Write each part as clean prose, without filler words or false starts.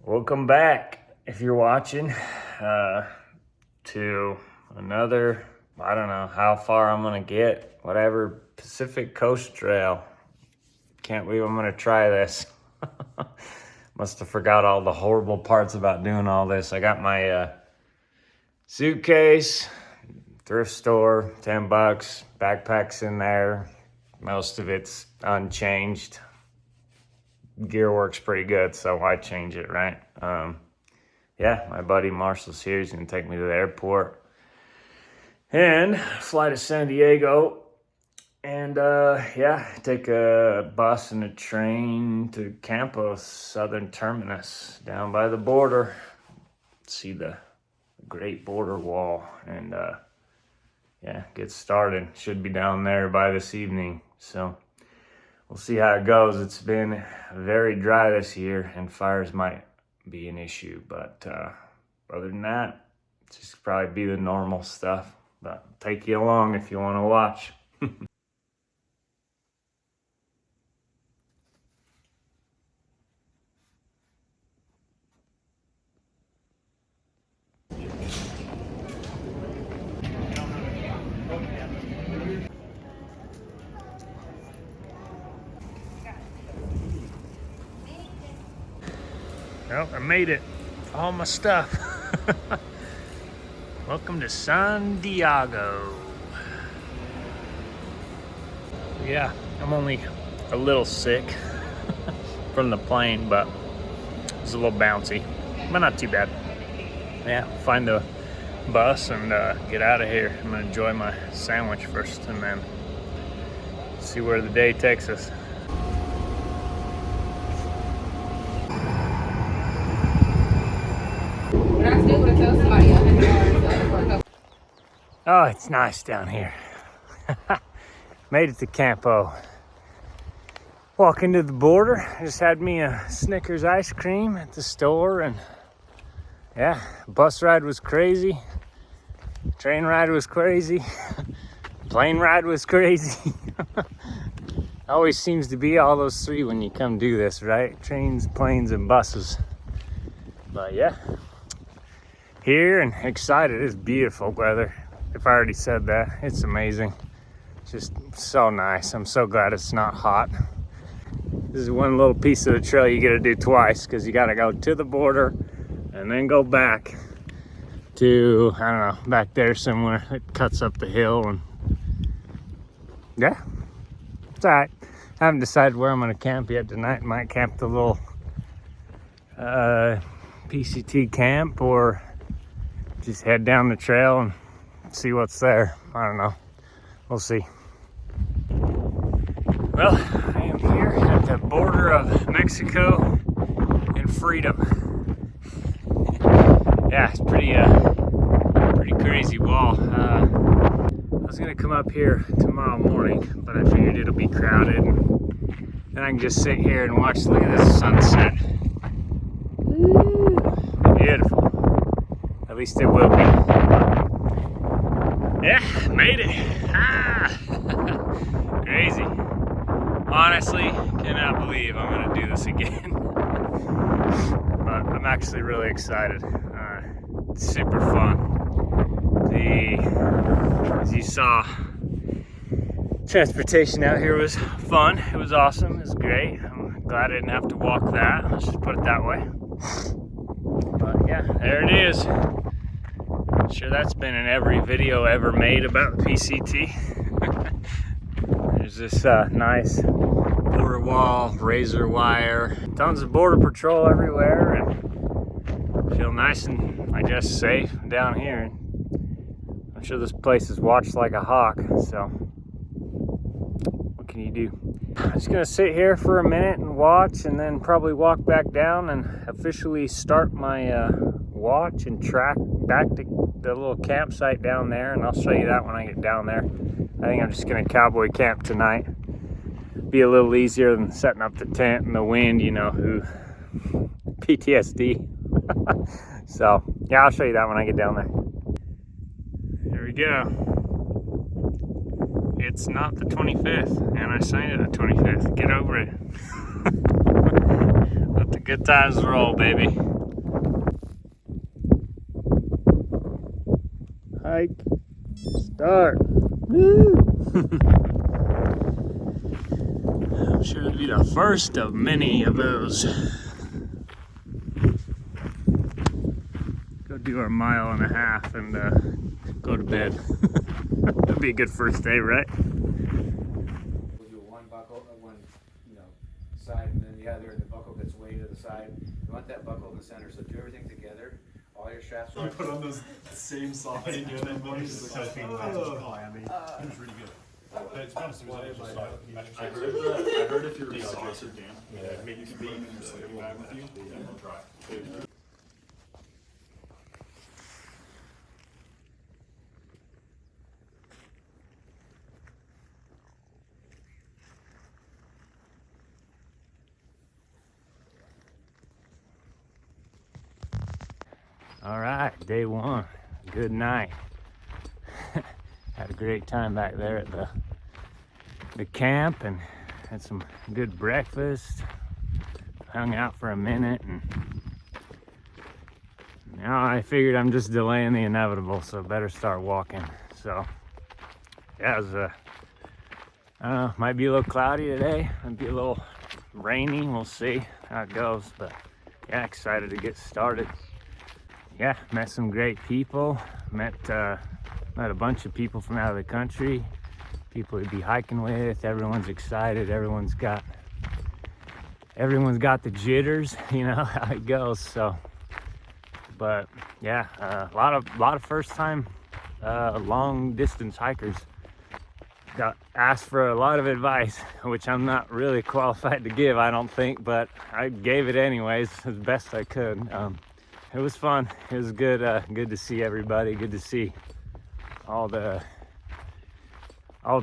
Welcome back, if you're watching, to another, I don't know how far I'm gonna get, whatever, Pacific Coast Trail. Can't believe I'm gonna try this. Must have forgot all the horrible parts about doing all this. I got my suitcase, thrift store, $10, backpack's in there. Most of it's unchanged. Gear works pretty good, so why change it, right? Yeah, my buddy Marshall's here. He's gonna take me to the airport and fly to San Diego, and take a bus and a train to Campo, southern terminus, down by the border. See the great border wall, and get started. Should be down there by this evening, so we'll see how it goes. It's been very dry this year, and fires might be an issue, but other than that, it's just probably be the normal stuff. But I'll take you along if you want to watch. Well, I made it. All my stuff. Welcome to San Diego. Yeah, I'm only a little sick from the plane, but it's a little bouncy, but not too bad. Yeah, find the bus and get out of here. I'm gonna enjoy my sandwich first and then see where the day takes us. Oh, it's nice down here. Made it to Campo. Walking to the border. I just had me a Snickers ice cream at the store, and yeah, bus ride was crazy. Train ride was crazy. Plane ride was crazy. Always seems to be all those three when you come do this, right? Trains, planes, and buses. But yeah, here and excited. It's beautiful weather. If I already said that, it's amazing. It's just so nice. I'm so glad it's not hot. This is one little piece of the trail you gotta do twice, because you gotta go to the border and then go back to, I don't know, back there somewhere. It cuts up the hill, and yeah, it's all right. I haven't decided where I'm gonna camp yet tonight. Might camp the little PCT camp, or just head down the trail and see what's there. I don't know. We'll see. Well, I am here at the border of Mexico and freedom. Yeah, it's pretty crazy wall. I was gonna come up here tomorrow morning, but I figured it'll be crowded, and then I can just sit here and watch. Look at this sunset. Woo, beautiful. At least it will be. Yeah, made it. Crazy. Honestly, cannot believe I'm gonna do this again. But I'm actually really excited. It's super fun. As you saw, transportation out here was fun. It was awesome. It was great. I'm glad I didn't have to walk that. Let's just put it that way. But yeah, there it is. I'm sure that's been in every video ever made about the PCT. There's this nice border wall, razor wire, tons of border patrol everywhere, and feel nice and, I guess, safe down here. I'm sure this place is watched like a hawk, so what can you do? I'm just gonna sit here for a minute and watch, and then probably walk back down and officially start my watch and track back to the little campsite down there, and I'll show you that when I get down there. I think I'm just gonna cowboy camp tonight. Be a little easier than setting up the tent in the wind, you know, PTSD. So yeah, I'll show you that when I get down there. There we go. It's not the 25th, and I signed it the 25th. Get over it. Let the good times roll, baby. Hike. Start. Woo! I'm sure it'll be the first of many of those. Go do our 1.5 miles and go to bed. That'd be a good first day, right? We'll do one buckle, one, side, and then the other, and the buckle gets way to the side. You want that buckle in the center, so do everything together. All your straps are. You put on those same side and then it's like, it was really good. I heard if you're sauce or damp, maybe you can bring your sleeping bag with you. Yeah, I'll try. All right, day one. Good night. Had a great time back there at the camp and had some good breakfast. Hung out for a minute, and now I figured I'm just delaying the inevitable, so better start walking. So yeah, it was I don't know, might be a little cloudy today, might be a little rainy. We'll see how it goes, but yeah, excited to get started. Yeah, met some great people. Met a bunch of people from out of the country, people we'd be hiking with. Everyone's excited. Everyone's got the jitters, you know how it goes. So, but yeah, a lot of first time long distance hikers got asked for a lot of advice, which I'm not really qualified to give, I don't think, but I gave it anyways as best I could. It was fun. It was good. Good to see everybody. Good to see all the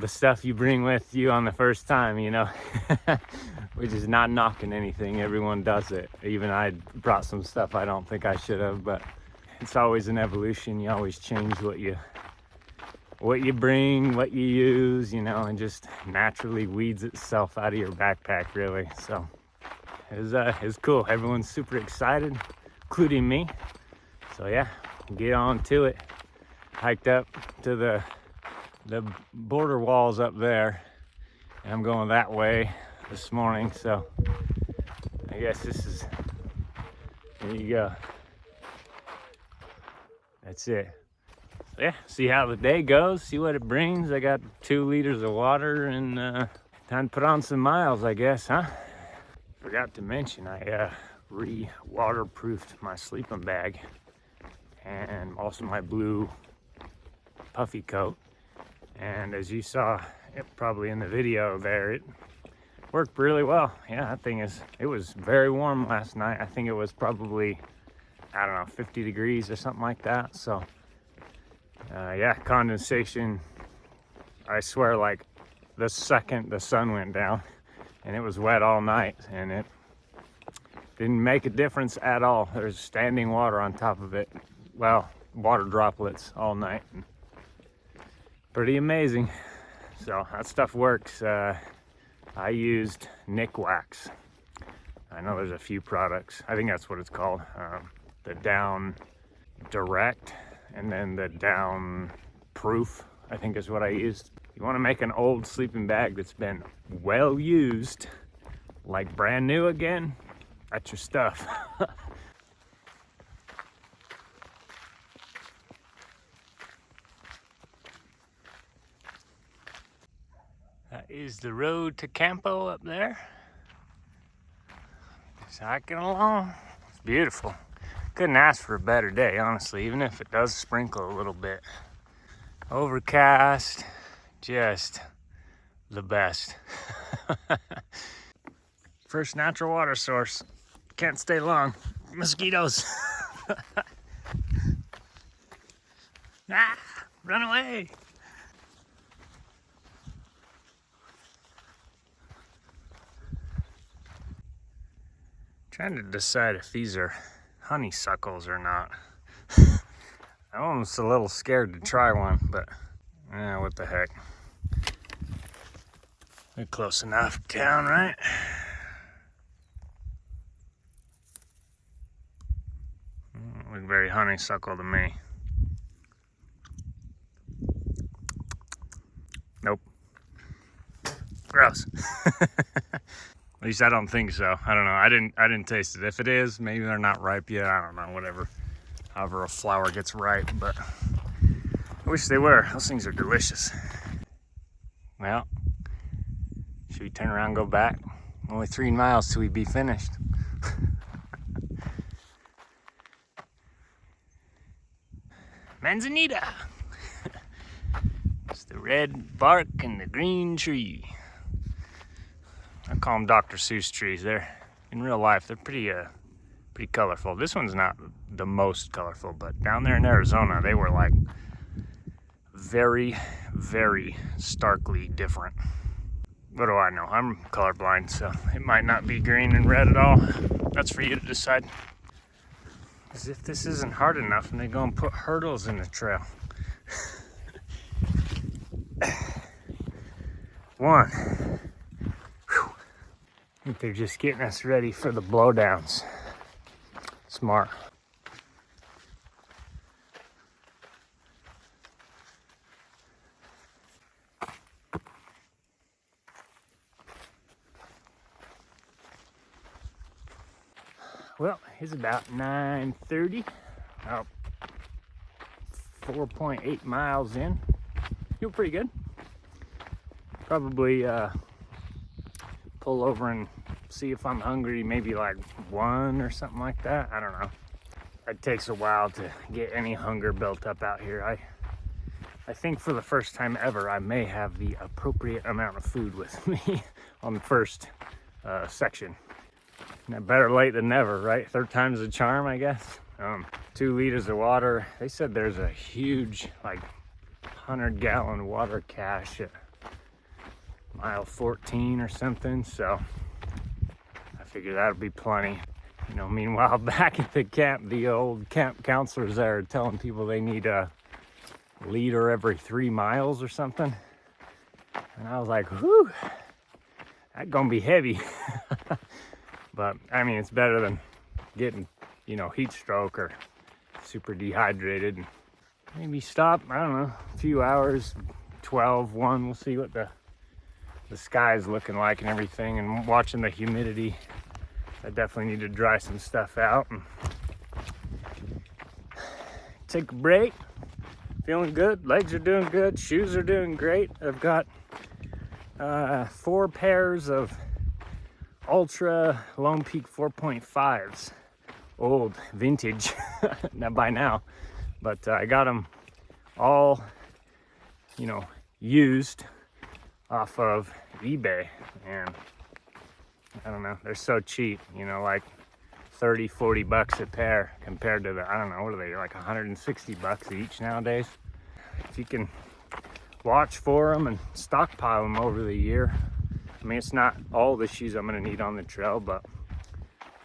stuff you bring with you on the first time, you know. Which is not knocking anything. Everyone does it. Even I brought some stuff I don't think I should have, but it's always an evolution. You always change what you bring, what you use, you know, and just naturally weeds itself out of your backpack, really. So it was cool. Everyone's super excited, including me. So yeah, get on to it. Hiked up to the border walls up there, and I'm going that way this morning. So I guess there you go. That's it. So yeah, see how the day goes, see what it brings. I got 2 liters of water and time to put on some miles, I guess, huh? Forgot to mention, I re-waterproofed my sleeping bag and also my blue puffy coat. And as you saw probably in the video there, it worked really well. Yeah, that thing it was very warm last night. I think it was probably, I don't know, 50 degrees or something like that. So yeah, condensation, I swear, like the second the sun went down, and it was wet all night, and it didn't make a difference at all. There's standing water on top of it. Well, water droplets all night. Pretty amazing. So that stuff works. I used Nick Wax. I know there's a few products. I think that's what it's called. The Down Direct and then the Down Proof, I think is what I used. You want to make an old sleeping bag that's been well used, like brand new again, that's your stuff. That is the road to Campo up there. Just hiking along. It's beautiful. Couldn't ask for a better day, honestly, even if it does sprinkle a little bit. Overcast, just the best. First natural water source. Can't stay long. Mosquitoes. Ah, run away. Trying to decide if these are honeysuckles or not. I'm almost a little scared to try one, but what the heck. We're close enough down, right? Look very honeysuckle to me. Gross. At least I don't think so. I don't know. I didn't taste it. If it is, maybe they're not ripe yet. I don't know. Whatever. However a flower gets ripe, but I wish they were. Those things are delicious. Well, should we turn around and go back? Only 3 miles till we be finished. Manzanita. It's the red bark and the green tree. I call them Dr. Seuss trees. They're, in real life, they're pretty colorful. This one's not the most colorful, but down there in Arizona, they were like very, very starkly different. What do I know? I'm colorblind, so it might not be green and red at all. That's for you to decide. As if this isn't hard enough and they go and put hurdles in the trail. One. Whew. I think they're just getting us ready for the blowdowns. Smart. Well, it's about 9:30, about 4.8 miles in. Feel pretty good. Probably pull over and see if I'm hungry, maybe like 1 or something like that. I don't know. It takes a while to get any hunger built up out here. I think for the first time ever, I may have the appropriate amount of food with me on the first section. Better late than never, right? Third time's a charm, I guess. 2 liters of water. They said there's a huge, like, 100-gallon water cache at mile 14 or something, so I figure that'll be plenty. You know, meanwhile, back at the camp, the old camp counselors there are telling people they need a liter every 3 miles or something. And I was like, whew, that's gonna be heavy. But I mean, it's better than getting, you know, heat stroke or super dehydrated. And maybe stop, I don't know, a few hours, 12, 1, we'll see what the sky's looking like and everything, and watching the humidity. I definitely need to dry some stuff out and take a break. Feeling good, legs are doing good, shoes are doing great. I've got 4 pairs of Ultra Lone Peak 4.5s, old vintage now by now, but I got them all, you know, used off of eBay, and I don't know, they're so cheap, you know, like 30-40 bucks a pair compared to the, I don't know, what are they, like 160 bucks each nowadays. If you can watch for them and stockpile them over the year, I mean, it's not all the shoes I'm gonna need on the trail, but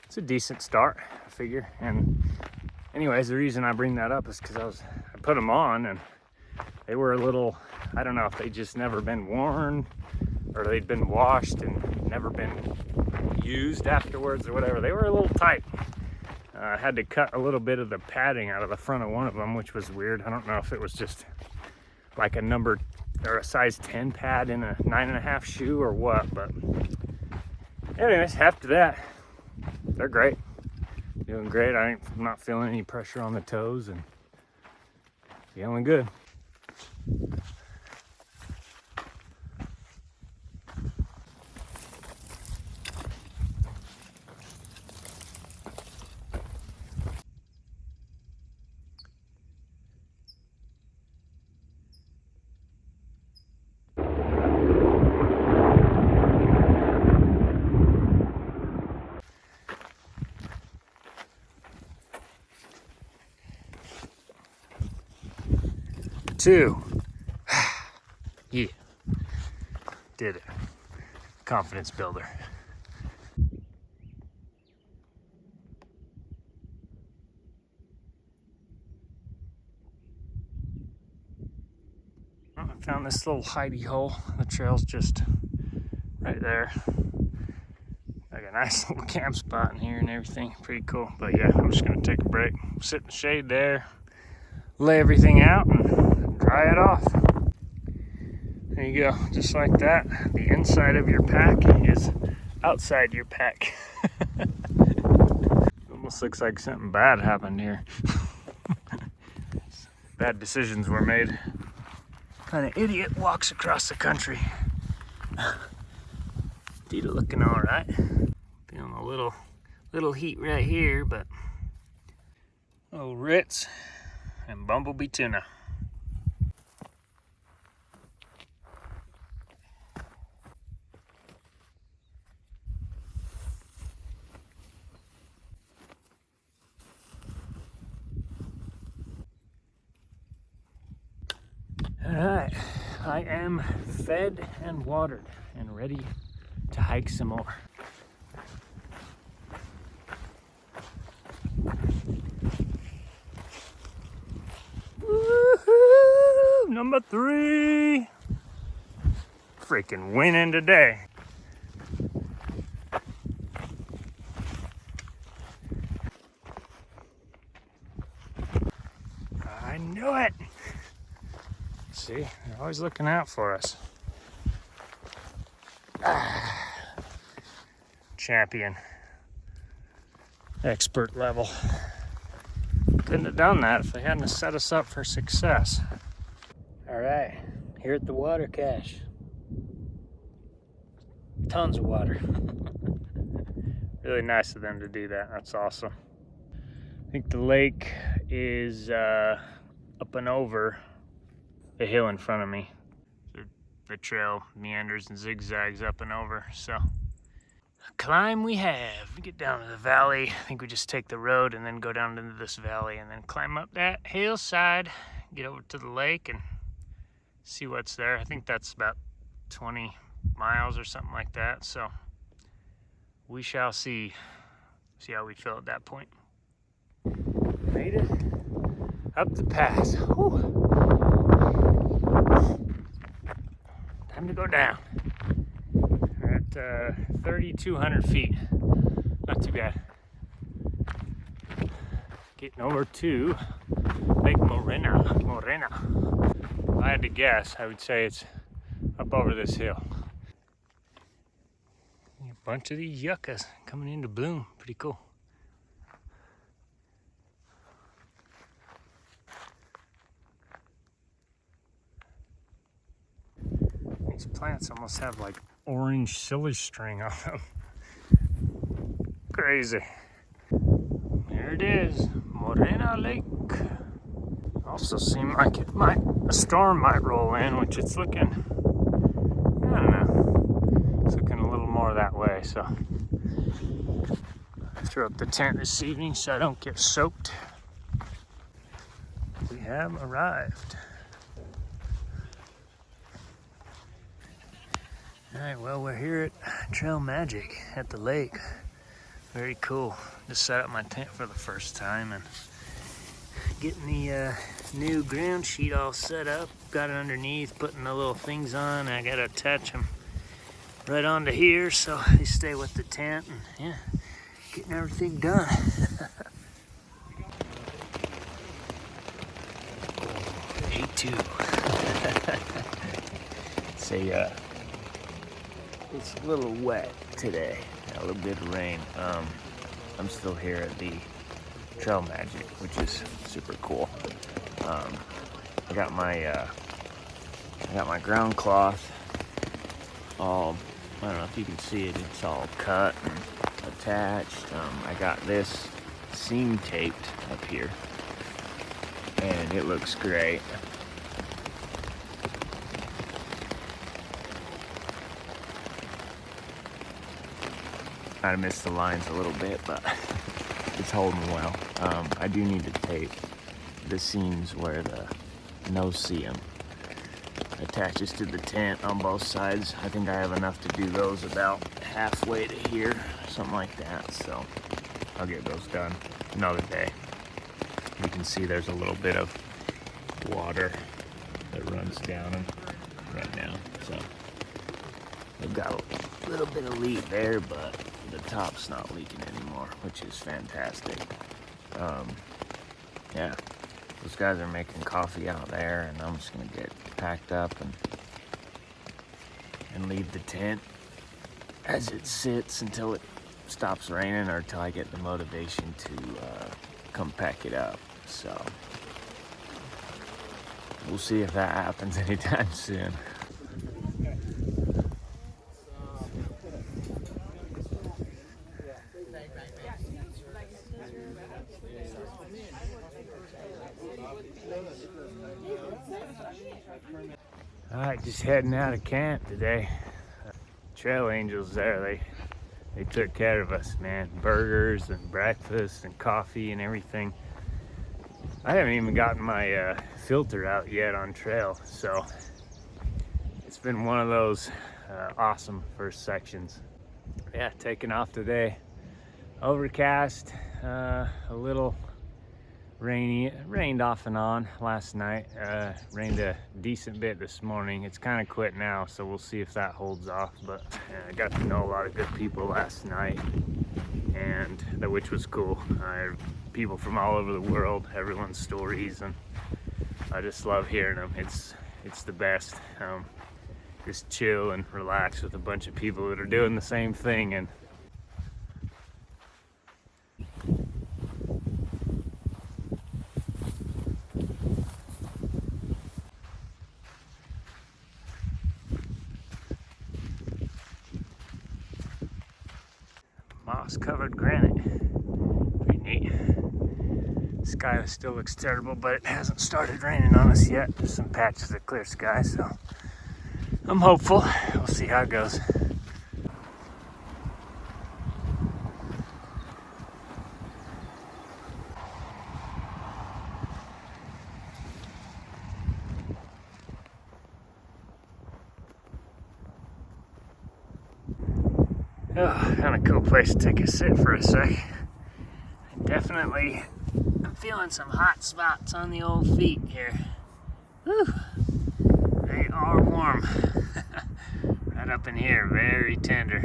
it's a decent start, I figure. And anyways, the reason I bring that up is because I put them on and they were a little, I don't know if they just never been worn or they'd been washed and never been used afterwards or whatever. They were a little tight. I had to cut a little bit of the padding out of the front of one of them, which was weird. I don't know if it was just like a number or a size 10 pad in a 9.5 shoe or what, but anyways, after that, they're great. Doing great. I'm not feeling any pressure on the toes and feeling good. Two. Yeah. Did it. Confidence builder. I found this little hidey hole. The trail's just right there. Like a nice little camp spot in here and everything. Pretty cool. But yeah, I'm just gonna take a break, sit in the shade there, lay everything out and dry it off. There you go, just like that. The inside of your pack is outside your pack. Almost looks like something bad happened here. Bad decisions were made. Kind of idiot walks across the country. Feet are looking all right. Feeling a little heat right here, but little Ritz and bumblebee tuna. All right, I am fed and watered and ready to hike some more. Woohoo! Number 3. Freaking winning today. I knew it. See, they're always looking out for us. Champion. Expert level. Couldn't have done that if they hadn't set us up for success. All right, here at the water cache. Tons of water. Really nice of them to do that. That's awesome. I think the lake is up and over the hill in front of me. The trail meanders and zigzags up and over, so climb we have. We get down to the valley. I think we just take the road and then go down into this valley and then climb up that hillside, get over to the lake and see what's there. I think that's about 20 miles or something like that, so we shall see how we feel at that point. Made it up the pass. Whew. Time to go down. We're at 3,200 feet. Not too bad. Getting over to Lake Morena. If I had to guess, I would say it's up over this hill. A bunch of these yuccas coming into bloom. Pretty cool. These plants almost have like orange silly string on them. Crazy. There it is, Morena Lake. Also seemed like a storm might roll in, which it's looking, I don't know, it's looking a little more that way, so I threw up the tent this evening so I don't get soaked. We have arrived. All right, well, we're here at Trail Magic at the lake. Very cool. Just set up my tent for the first time and getting the new ground sheet all set up. Got it underneath, putting the little things on. I gotta attach them right onto here so they stay with the tent. And yeah, getting everything done. Day 2. It's a little wet today. A little bit of rain. I'm still here at the Trail Magic, which is super cool. I got my ground cloth all, I don't know if you can see it, it's all cut and attached. I got this seam taped up here and it looks great. Might have missed the lines a little bit, but it's holding well. I do need to tape the seams where the no-see-em attaches to the tent on both sides. I think I have enough to do those about halfway to here, something like that. So I'll get those done another day. You can see there's a little bit of water that runs down them right now. So they've got a little bit of leak there, but the top's not leaking anymore, which is fantastic. Yeah, those guys are making coffee out there, and I'm just gonna get packed up and and leave the tent as it sits until it stops raining or until I get the motivation to come pack it up. So we'll see if that happens anytime soon. All right, just heading out of camp today. Trail angels there, they took care of us, man. Burgers and breakfast and coffee and everything. I haven't even gotten my filter out yet on trail, so it's been one of those awesome first sections. Yeah, taking off today. Overcast, a little rainy. It rained off and on last night. Rained a decent bit this morning. It's kind of quit now, so we'll see if that holds off. But I got to know a lot of good people last night, and which was cool. People from all over the world, everyone's stories, and I just love hearing them. It's the best. Just chill and relax with a bunch of people that are doing the same thing. And moss-covered granite. Pretty neat. Sky still looks terrible, but it hasn't started raining on us yet. There's some patches of clear sky, so I'm hopeful. We'll see how it goes. Oh, kind of cool place to take a sit for a sec. Definitely, I'm feeling some hot spots on the old feet here. Whew, they are warm. Right up in here, very tender.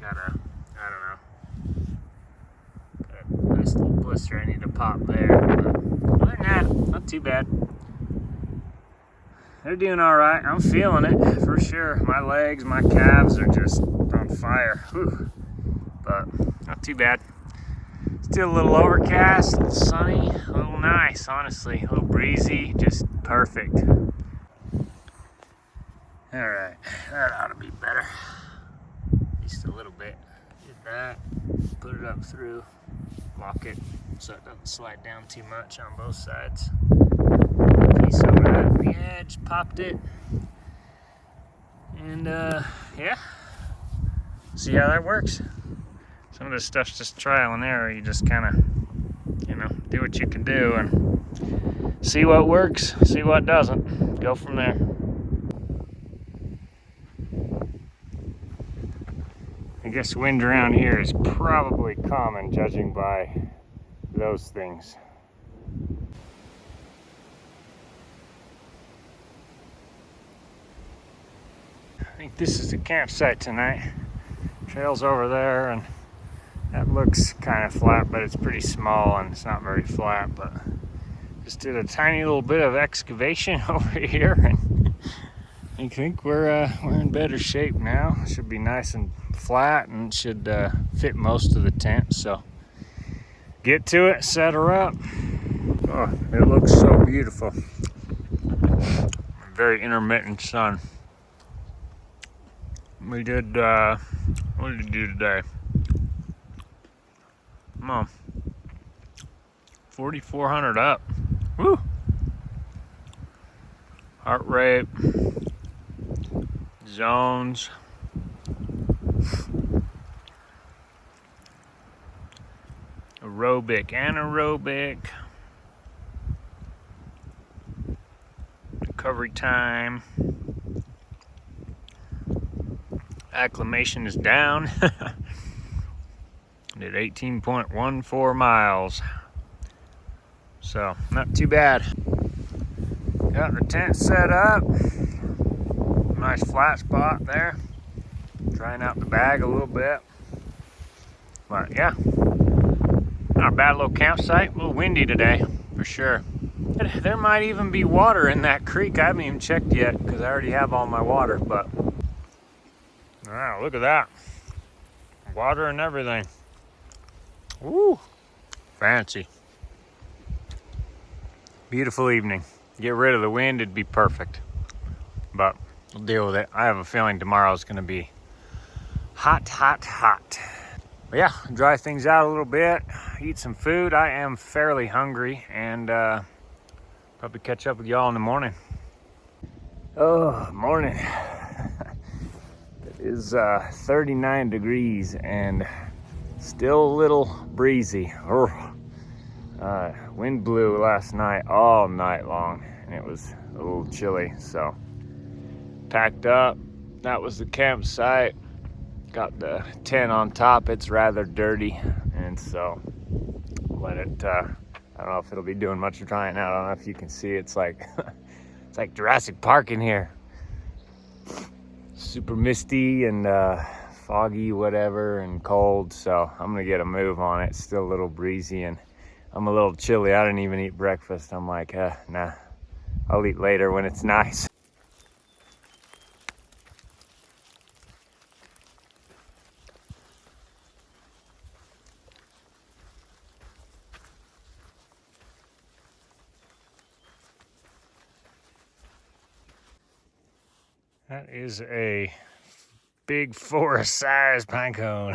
Got a nice little blister I need to pop there. But other than that, not too bad. They're doing all right. I'm feeling it for sure. My legs, my calves are just on fire. Whew. But not too bad. Still a little overcast, a little sunny, a little nice, honestly. A little breezy, just perfect. All right, that ought to be better. Just a little bit. Did that, put it up through, lock it so it doesn't slide down too much on both sides. Piece over that the edge, popped it, and yeah, see how that works. Some of this stuff's just trial and error. You just kind of, do what you can do and see what works, see what doesn't, go from there. I guess wind around here is probably common, judging by those things. I think this is the campsite tonight. Trail's over there, and that looks kind of flat, but it's pretty small and it's not very flat. But just did a tiny little bit of excavation over here, and I think we're in better shape now. Should be nice and flat and should fit most of the tent. So get to it, set her up. Oh, it looks so beautiful. Very intermittent sun. We did, what did we do today? Come on. 4,400 up. Woo! Heart rate. Zones. Aerobic, anaerobic. Recovery time. Acclimation is down. Did 18.14 miles. So, not too bad. Got the tent set up. Nice flat spot there. Trying out the bag a little bit. But yeah, not a bad little campsite. A little windy today, for sure. There might even be water in that creek. I haven't even checked yet because I already have all my water, but wow, look at that. Water and everything. Woo, fancy. Beautiful evening. Get rid of the wind, it'd be perfect. But we'll deal with it. I have a feeling tomorrow's gonna be hot, hot, hot. But yeah, dry things out a little bit, eat some food. I am fairly hungry, and probably catch up with y'all in the morning. Oh, morning. It is 39 degrees and still a little breezy. Wind blew last night all night long, and it was a little chilly, so packed up. That was the campsite. Got the tent on top. It's rather dirty, and so let it I don't know if it'll be doing much drying out. I don't know if you can see. It's like it's like Jurassic Park in here. Super misty and foggy, whatever, and cold, so I'm gonna get a move on it. It's still a little breezy, and I'm a little chilly. I didn't even eat breakfast. I'm like, nah, I'll eat later when it's nice. That is a big forest-sized pine cone.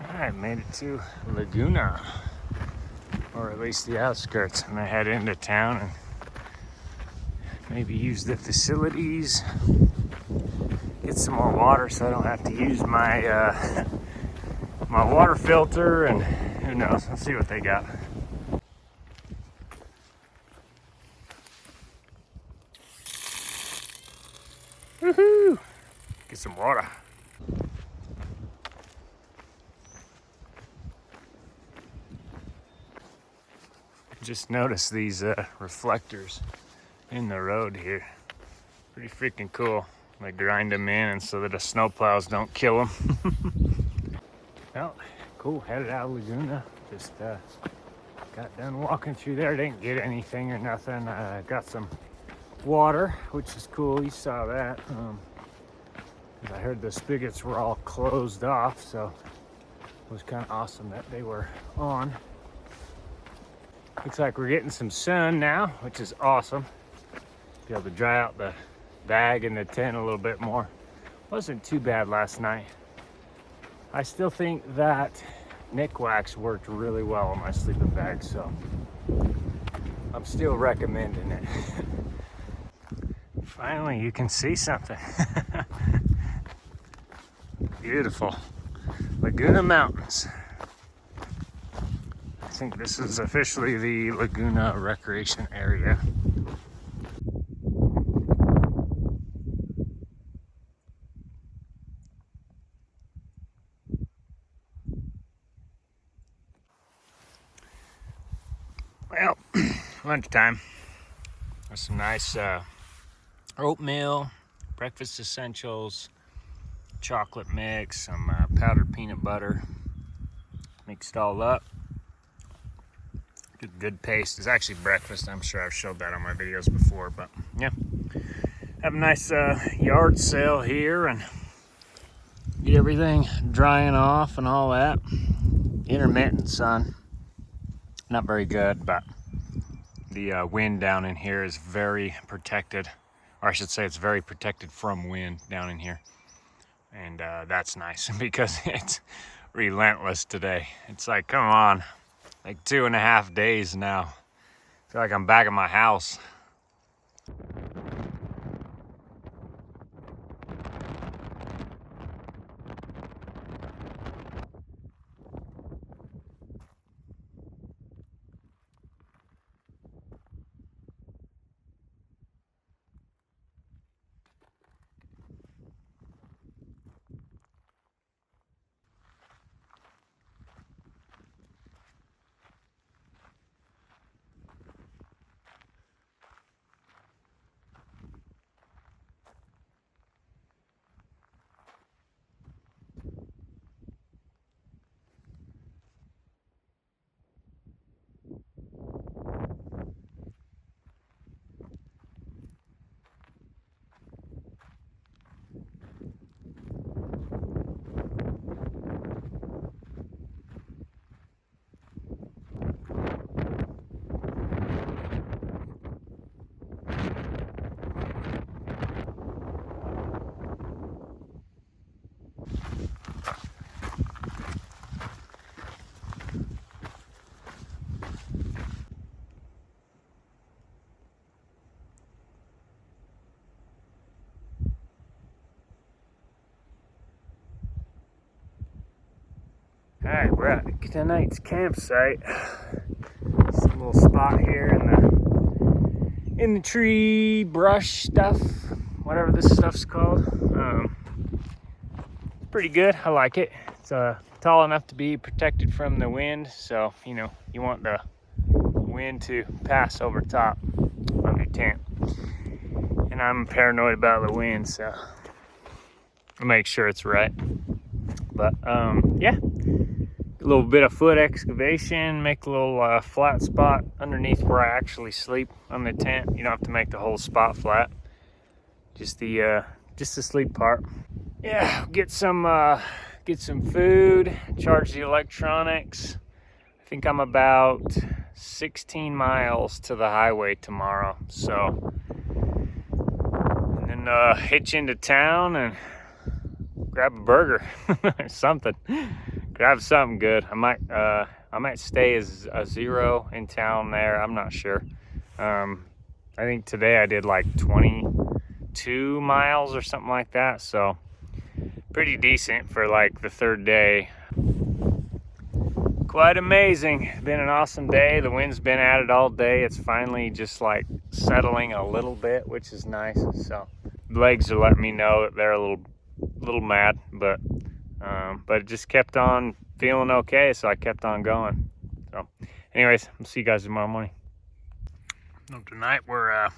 I made it to Laguna, or at least the outskirts. I'm gonna head into town and maybe use the facilities, get some more water so I don't have to use my my water filter, and who knows, let's see what they got. Woohoo! Get some water. Just noticed these reflectors in the road here. Pretty freaking cool. They grind them in and so that the snowplows don't kill them. Well, cool, headed out of Laguna. Just got done walking through there. Didn't get anything or nothing. Got some water, which is cool. You saw that. I heard the spigots were all closed off, so it was kind of awesome that they were on. Looks like we're getting some sun now, which is awesome. Be able to dry out the bag and the tent a little bit more. Wasn't too bad last night. I still think that Nick Wax worked really well on my sleeping bag, so I'm still recommending it. Finally, you can see something. Beautiful. Laguna Mountains. I think this is officially the Laguna Recreation Area. Well, lunchtime. There's some nice oatmeal, breakfast essentials, chocolate mix, some powdered peanut butter. Mixed it all up. Good paste. It's actually breakfast. I'm sure I've showed that on my videos before, but yeah. Have a nice yard sale here and get everything drying off and all that. Intermittent sun. Not very good, but the wind down in here is very protected. Or I should say it's very protected from wind down in here. And that's nice because it's relentless today. It's like, come on, like 2.5 days now. I feel like I'm back at my house. Alright, we're at tonight's campsite. Some little spot here in the tree brush stuff, whatever this stuff's called. Pretty good. I like it. It's tall enough to be protected from the wind, so you know you want the wind to pass over top of your tent. And I'm paranoid about the wind, so I'll make sure it's right. But yeah, a little bit of foot excavation, make a little flat spot underneath where I actually sleep on the tent. You don't have to make the whole spot flat, just the sleep part. Yeah, get some food, charge the electronics. I think I'm about 16 miles to the highway tomorrow, so and then hitch into town and grab a burger or something. Grab something good. I might stay as a zero in town there. I'm not sure. I think today I did like 22 miles or something like that, so pretty decent for like the third day. Quite amazing. It's been an awesome day. The wind's been at it all day. It's finally just like settling a little bit, which is nice. So legs are letting me know that they're a little mad, but it just kept on feeling okay, so I kept on going. So anyways, I'll see you guys tomorrow morning. So tonight we're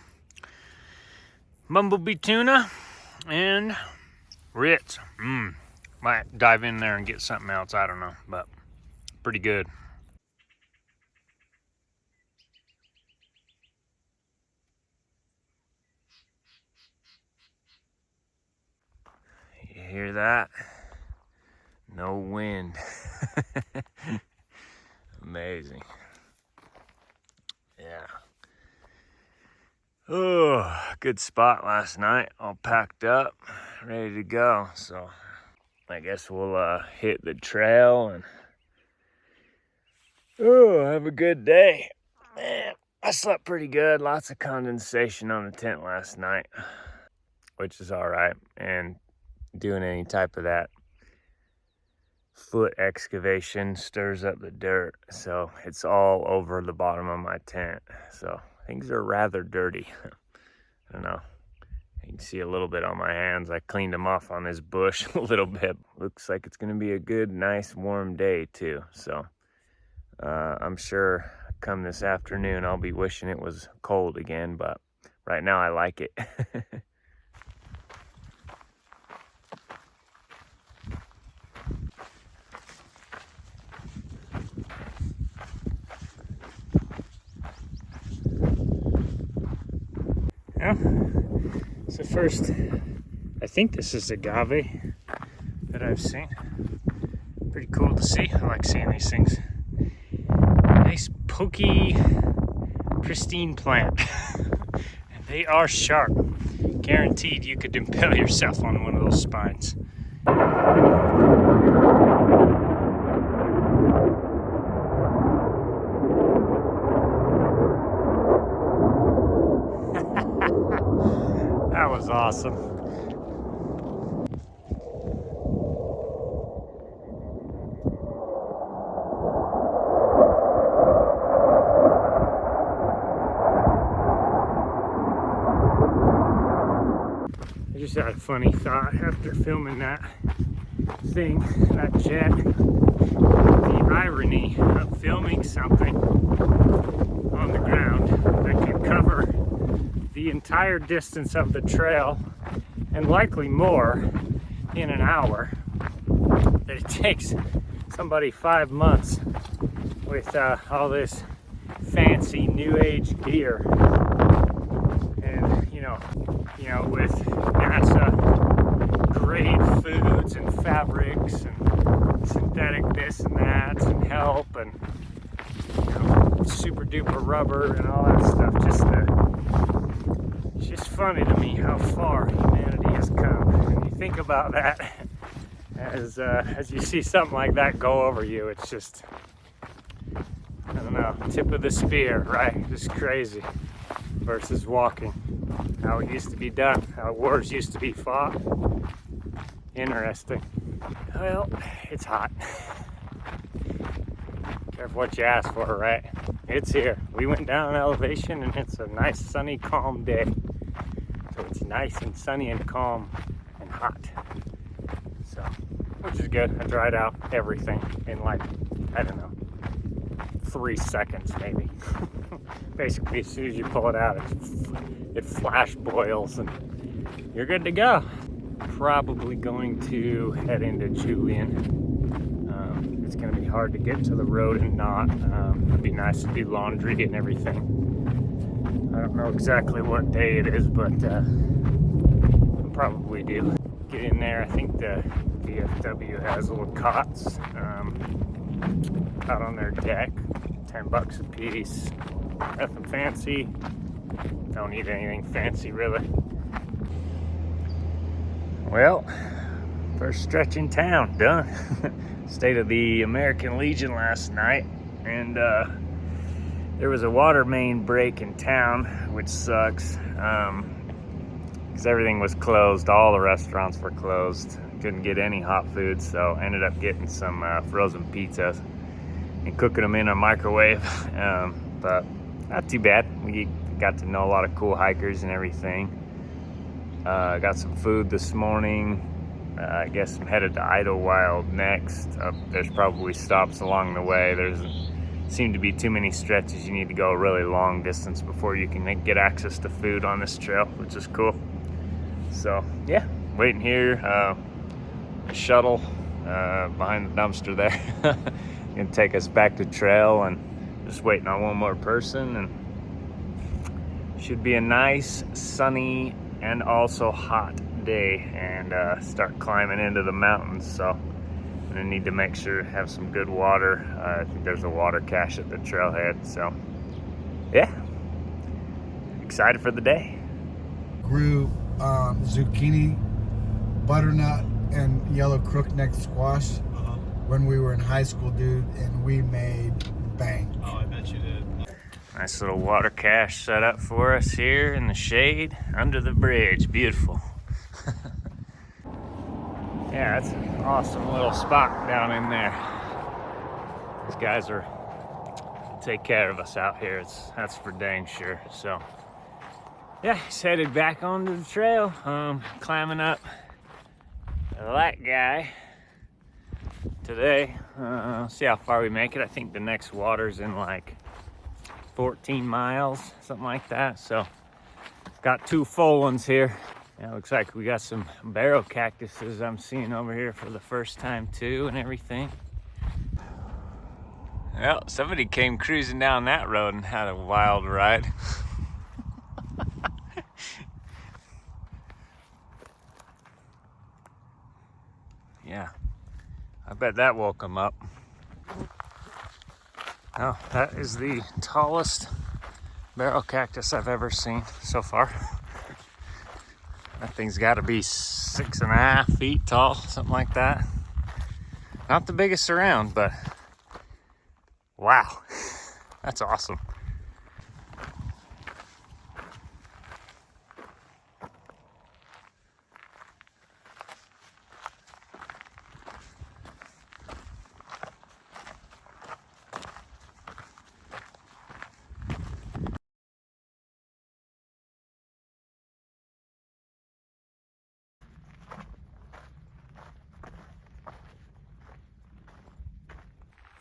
bumblebee tuna and Ritz. Might dive in there and get something else, I don't know, but pretty good. You hear that? No wind. Amazing. Yeah. Oh, good spot last night. All packed up, ready to go. So I guess we'll hit the trail and have a good day. Man, I slept pretty good. Lots of condensation on the tent last night, which is all right. And doing any type of that foot excavation stirs up the dirt, so it's all over the bottom of my tent. So things are rather dirty. I don't know. You can see a little bit on my hands. I cleaned them off on this bush a little bit. Looks like it's going to be a good, nice, warm day too. So I'm sure come this afternoon I'll be wishing it was cold again, but right now I like it. Yeah, so first, I think this is agave that I've seen. Pretty cool to see. I like seeing these things. Nice, pokey, pristine plant. And they are sharp. Guaranteed you could impale yourself on one of those spines. That was awesome. I just had a funny thought after filming that thing, that jet. The irony of filming something on the ground that can cover the entire distance of the trail and likely more in an hour, that it takes somebody 5 months with all this fancy new age gear, and you know with NASA grade foods and fabrics and synthetic this and that and help and super duper rubber and all that stuff. It's just funny to me how far humanity has come. And you think about that as you see something like that go over you, it's just, I don't know, tip of the spear, right? Just crazy. Versus walking, how it used to be done, how wars used to be fought. Interesting. Well, it's hot. Careful what you ask for, right? It's here. We went down an elevation and it's a nice, sunny, calm day. So it's nice and sunny and calm and hot. So, which is good. I dried out everything in like, I don't know, 3 seconds maybe. Basically, as soon as you pull it out, it flash boils and you're good to go. Probably going to head into Julian. It's going to be hard to get to the road and not. It'd be nice to do laundry and everything. I don't know exactly what day it is, but I'll probably do. Get in there. I think the VFW has little cots out on their deck. $10 a piece. Nothing fancy. Don't need anything fancy really. Well, first stretch in town done. Stayed at the American Legion last night, and there was a water main break in town, which sucks because everything was closed. All the restaurants were closed. Couldn't get any hot food, so ended up getting some frozen pizzas and cooking them in a microwave. But not too bad. We got to know a lot of cool hikers and everything. Got some food this morning. I guess I'm headed to Idlewild next. There's probably stops along the way. There's seem to be too many stretches. You need to go a really long distance before you can get access to food on this trail, which is cool. So yeah, waiting here. A shuttle behind the dumpster there. Gonna take us back to trail, and just waiting on one more person, and should be a nice, sunny, and also hot day, and start climbing into the mountains. So I'm gonna need to make sure to have some good water. I think there's a water cache at the trailhead. So yeah, excited for the day. Grew zucchini, butternut, and yellow crookneck squash when we were in high school, dude, and we made bank. Oh, I bet you did. Nice little water cache set up for us here in the shade under the bridge. Beautiful. Yeah, that's an awesome little spot down in there. These guys are take care of us out here. That's for dang sure. So yeah, just headed back onto the trail. Climbing up that guy today. See how far we make it. I think the next water's in like 14 miles, something like that. So got 2 full ones here. Yeah, looks like we got some barrel cactuses I'm seeing over here for the first time too, and everything. Well, somebody came cruising down that road and had a wild ride. Yeah, I bet that woke them up. Oh, that is the tallest barrel cactus I've ever seen so far. That thing's got to be 6.5 feet tall, something like that. Not the biggest around, but wow, that's awesome.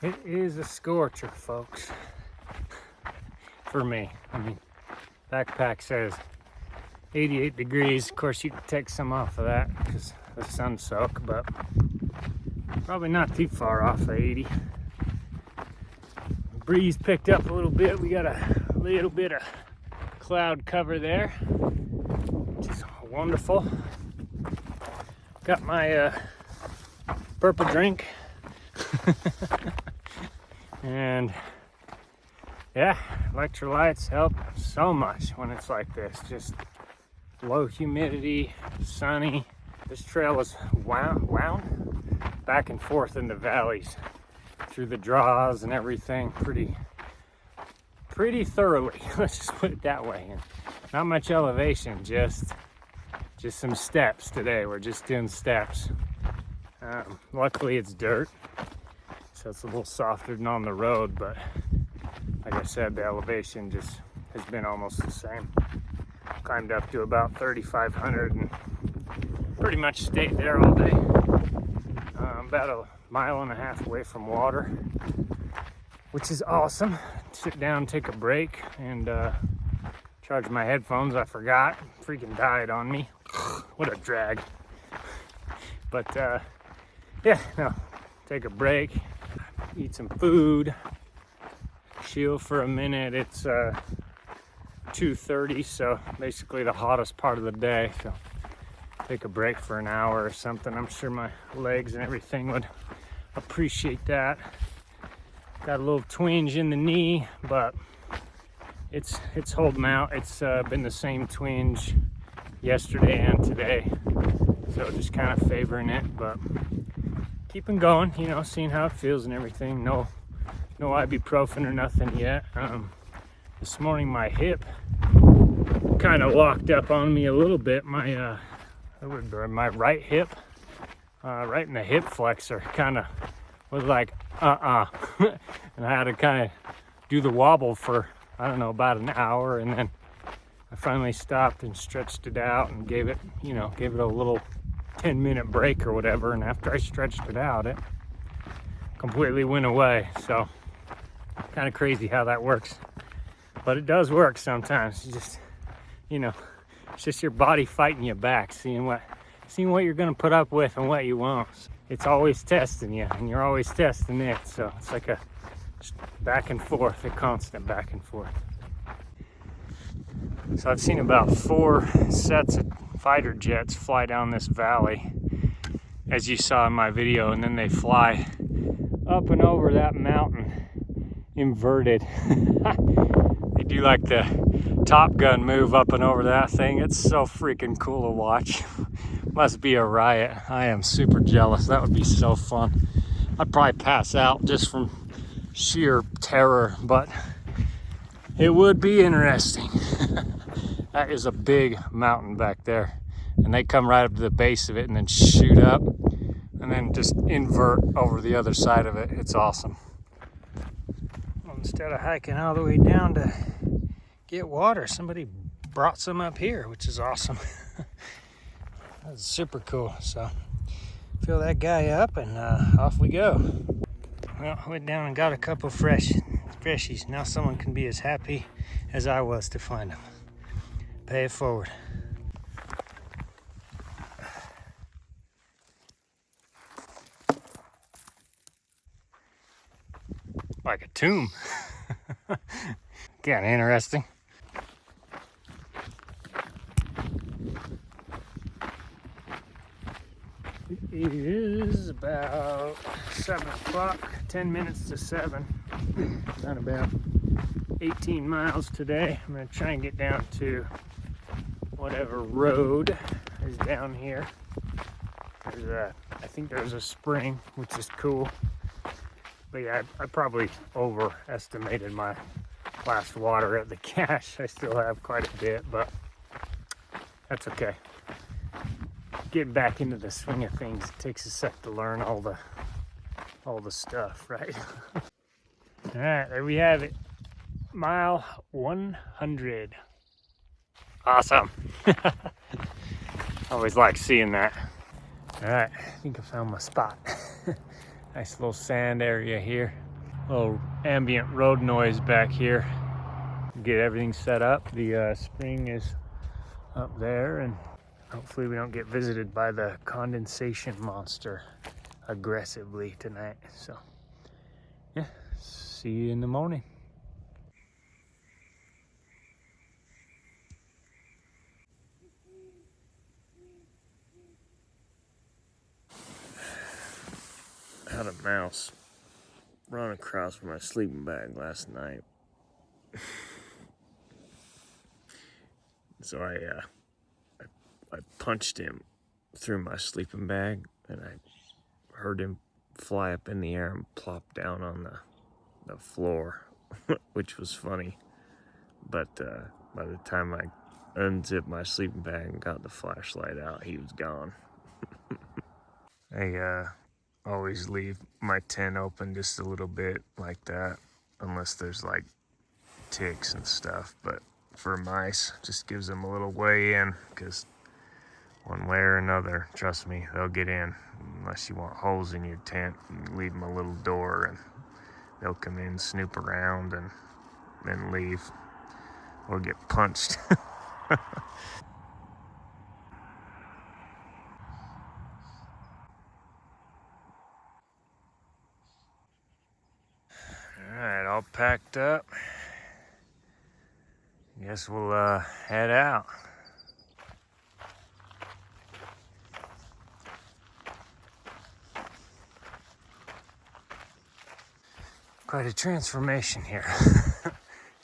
It is a scorcher, folks, for me. I mean, backpack says 88 degrees. Of course, you can take some off of that because the sun soak, but probably not too far off of 80. The breeze picked up a little bit. We got a little bit of cloud cover there, which is wonderful. Got my purple drink. And yeah, electrolytes help so much when it's like this. Just low humidity, sunny. This trail is wound back and forth in the valleys through the draws and everything pretty thoroughly. Let's just put it that way. And not much elevation, just some steps today. We're just doing steps. Luckily it's dirt, so it's a little softer than on the road, but like I said, the elevation just has been almost the same. Climbed up to about 3,500 and pretty much stayed there all day. About a mile and a half away from water, which is awesome. Sit down, take a break, and charge my headphones. I forgot, freaking died on me. What a drag. But yeah, no, take a break, eat some food, chill for a minute. It's 2:30, so basically the hottest part of the day. So take a break for an hour or something. I'm sure my legs and everything would appreciate that. Got a little twinge in the knee, but it's holding out. It's been the same twinge yesterday and today, so just kind of favoring it, but keeping going, you know, seeing how it feels and everything. No ibuprofen or nothing yet. This morning my hip kind of locked up on me a little bit. My right hip, right in the hip flexor, kind of was like and I had to kind of do the wobble for, I don't know, about an hour, and then I finally stopped and stretched it out and gave it a little 10-minute break or whatever. And after I stretched it out, it completely went away. So kind of crazy how that works, but it does work sometimes. You just, you know, it's just your body fighting you back, seeing what you're gonna put up with and what you won't. It's always testing you, and you're always testing it. So it's like a just back and forth, a constant back and forth. So I've seen about 4 sets of fighter jets fly down this valley, as you saw in my video, and then they fly up and over that mountain inverted. They do like the Top Gun move up and over that thing. It's so freaking cool to watch. Must be a riot. I am super jealous. That would be so fun. I'd probably pass out just from sheer terror, but it would be interesting. That is a big mountain back there, and they come right up to the base of it and then shoot up and then just invert over the other side of it. It's awesome. Well, instead of hiking all the way down to get water, somebody brought some up here, which is awesome. That's super cool. So fill that guy up and off we go. Well, I went down and got a couple freshies. Now someone can be as happy as I was to find them. Pay it forward. Like a tomb. Kind of interesting. It is about 7 o'clock, 10 minutes to 7. Done about 18 miles today. I'm gonna try and get down to whatever road is down here. I think there's a spring, which is cool. But yeah, I probably overestimated my last water at the cache. I still have quite a bit, but that's okay. Getting back into the swing of things, it takes a sec to learn all the stuff, right? All right, there we have it. Mile 100. Awesome. Always like seeing that. All right, I think I found my spot. Nice little sand area here. A little ambient road noise back here. Get everything set up. The spring is up there, and hopefully we don't get visited by the condensation monster aggressively tonight. So yeah, see you in the morning. Had a mouse run across my sleeping bag last night. So I punched him through my sleeping bag, and I heard him fly up in the air and plop down on the floor, which was funny. But by the time I unzipped my sleeping bag and got the flashlight out, he was gone. A always leave my tent open just a little bit like that, unless there's like ticks and stuff. But for mice, just gives them a little way in, because one way or another, trust me, they'll get in. Unless you want holes in your tent, you leave them a little door and they'll come in, snoop around, and then leave or get punched. All right, all packed up. Guess we'll head out. Quite a transformation here.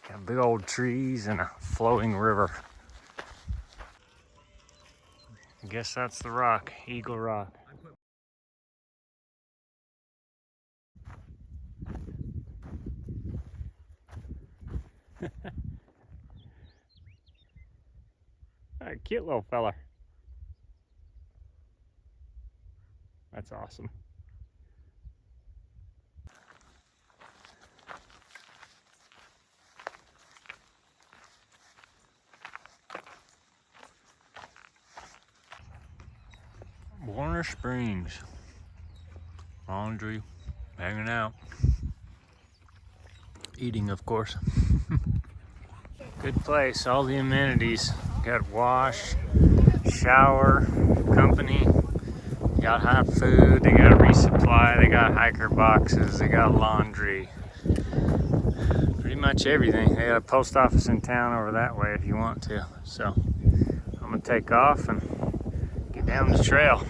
Got big old trees and a flowing river. I guess that's the rock, Eagle Rock. A cute little fella. That's awesome. Warner Springs. Laundry, hanging out. Eating, of course. Good place, all the amenities. Got wash, shower, company. Got hot food, they got resupply, they got hiker boxes, they got laundry. Pretty much everything. They got a post office in town over that way if you want to. So I'm gonna take off and get down the trail.